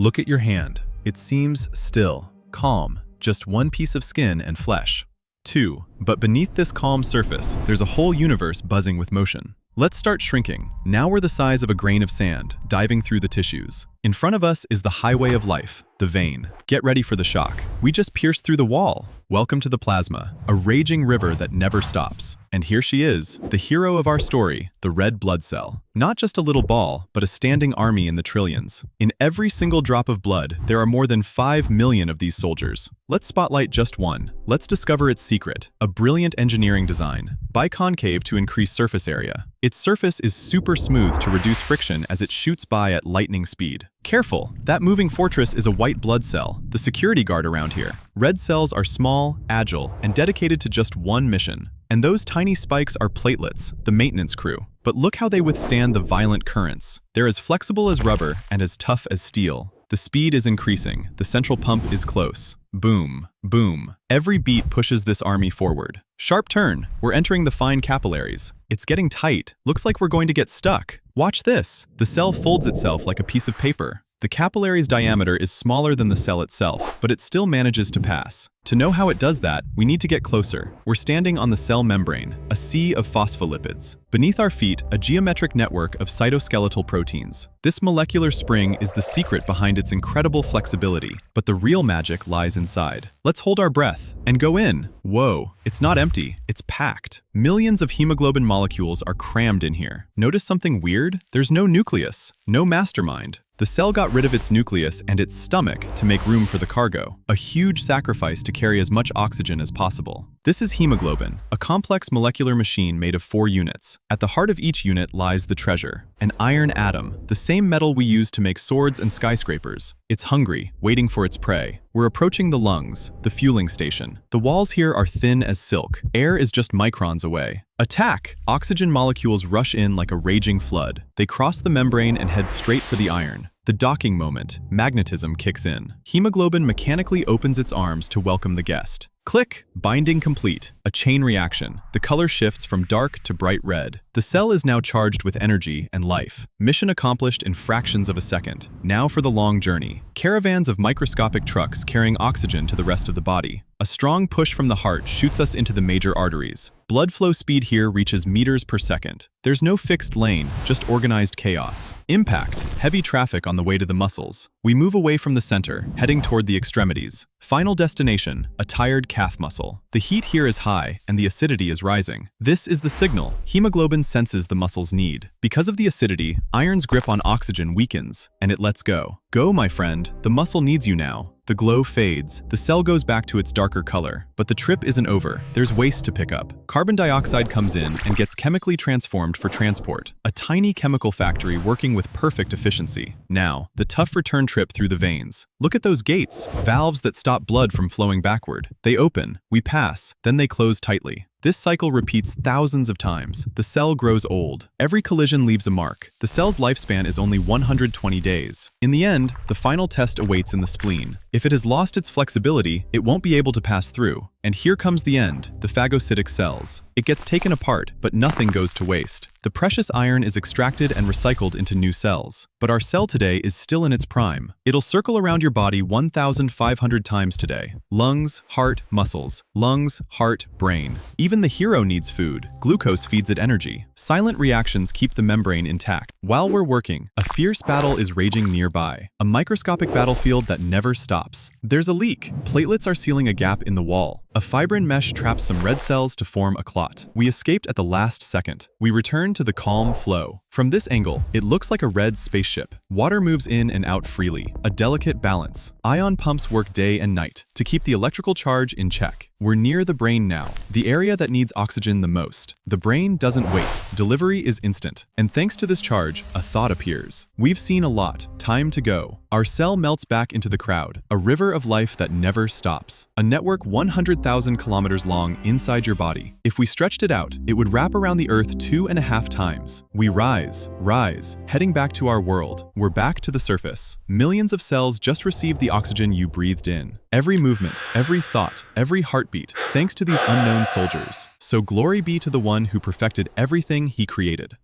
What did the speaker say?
Look at your hand. It seems still, calm, just one piece of skin and flesh. 2. But beneath this calm surface, there's a whole universe buzzing with motion. Let's start shrinking. Now we're the size of a grain of sand, diving through the tissues. In front of us is the highway of life, the vein. Get ready for the shock. We just pierced through the wall. Welcome to the plasma, a raging river that never stops. And here she is, the hero of our story, the red blood cell. Not just a little ball, but a standing army in the trillions. In every single drop of blood, there are more than 5 million of these soldiers. Let's spotlight just one. Let's discover its secret, a brilliant engineering design. Biconcave to increase surface area. Its surface is super smooth to reduce friction as it shoots by at lightning speed. Careful, that moving fortress is a white blood cell, the security guard around here. Red cells are small, agile, and dedicated to just one mission. And those tiny spikes are platelets, the maintenance crew. But look how they withstand the violent currents. They're as flexible as rubber and as tough as steel. The speed is increasing. The central pump is close. Boom, boom. Every beat pushes this army forward. Sharp turn. We're entering the fine capillaries. It's getting tight. Looks like we're going to get stuck. Watch this. The cell folds itself like a piece of paper. The capillary's diameter is smaller than the cell itself, but it still manages to pass. To know how it does that, we need to get closer. We're standing on the cell membrane, a sea of phospholipids. Beneath our feet, a geometric network of cytoskeletal proteins. This molecular spring is the secret behind its incredible flexibility, but the real magic lies inside. Let's hold our breath and go in. Whoa, it's not empty, it's packed. Millions of hemoglobin molecules are crammed in here. Notice something weird? There's no nucleus, no mastermind. The cell got rid of its nucleus and its stomach to make room for the cargo, a huge sacrifice to carry as much oxygen as possible. This is hemoglobin, a complex molecular machine made of 4 units. At the heart of each unit lies the treasure, an iron atom, the same metal we use to make swords and skyscrapers. It's hungry, waiting for its prey. We're approaching the lungs, the fueling station. The walls here are thin as silk. Air is just microns away. Attack! Oxygen molecules rush in like a raging flood. They cross the membrane and head straight for the iron. The docking moment, magnetism kicks in. Hemoglobin mechanically opens its arms to welcome the guest. Click! Binding complete. A chain reaction. The color shifts from dark to bright red. The cell is now charged with energy and life. Mission accomplished in fractions of a second. Now for the long journey. Caravans of microscopic trucks carrying oxygen to the rest of the body. A strong push from the heart shoots us into the major arteries. Blood flow speed here reaches meters per second. There's no fixed lane, just organized chaos. Impact. Heavy traffic on the way to the muscles. We move away from the center, heading toward the extremities. Final destination, a tired calf muscle. The heat here is high, and the acidity is rising. This is the signal. Hemoglobin senses the muscle's need. Because of the acidity, iron's grip on oxygen weakens, and it lets go. Go, my friend. The muscle needs you now. The glow fades. The cell goes back to its darker color. But the trip isn't over. There's waste to pick up. Carbon dioxide comes in and gets chemically transformed for transport. A tiny chemical factory working with perfect efficiency. Now, the tough return trip through the veins. Look at those gates, valves that stop blood from flowing backward. They open, we pass, then they close tightly. This cycle repeats thousands of times. The cell grows old. Every collision leaves a mark. The cell's lifespan is only 120 days. In the end, the final test awaits in the spleen. If it has lost its flexibility, it won't be able to pass through. And here comes the end, the phagocytic cells. It gets taken apart, but nothing goes to waste. The precious iron is extracted and recycled into new cells. But our cell today is still in its prime. It'll circle around your body 1,500 times today. Lungs, heart, muscles. Lungs, heart, brain. Even the hero needs food. Glucose feeds it energy. Silent reactions keep the membrane intact. While we're working, a fierce battle is raging nearby. A microscopic battlefield that never stops. There's a leak. Platelets are sealing a gap in the wall. A fibrin mesh traps some red cells to form a clot. We escaped at the last second. We return to the calm flow. From this angle, it looks like a red spaceship. Water moves in and out freely, a delicate balance. Ion pumps work day and night to keep the electrical charge in check. We're near the brain now, the area that needs oxygen the most. The brain doesn't wait. Delivery is instant. And thanks to this charge, a thought appears. We've seen a lot. Time to go. Our cell melts back into the crowd, a river of life that never stops. A network 100,000 kilometers long inside your body. If we stretched it out, it would wrap around the Earth 2.5 times. We rise, heading back to our world. We're back to the surface. Millions of cells just received the oxygen you breathed in. Every movement, every thought, every heartbeat, thanks to these unknown soldiers. So glory be to the one who perfected everything he created.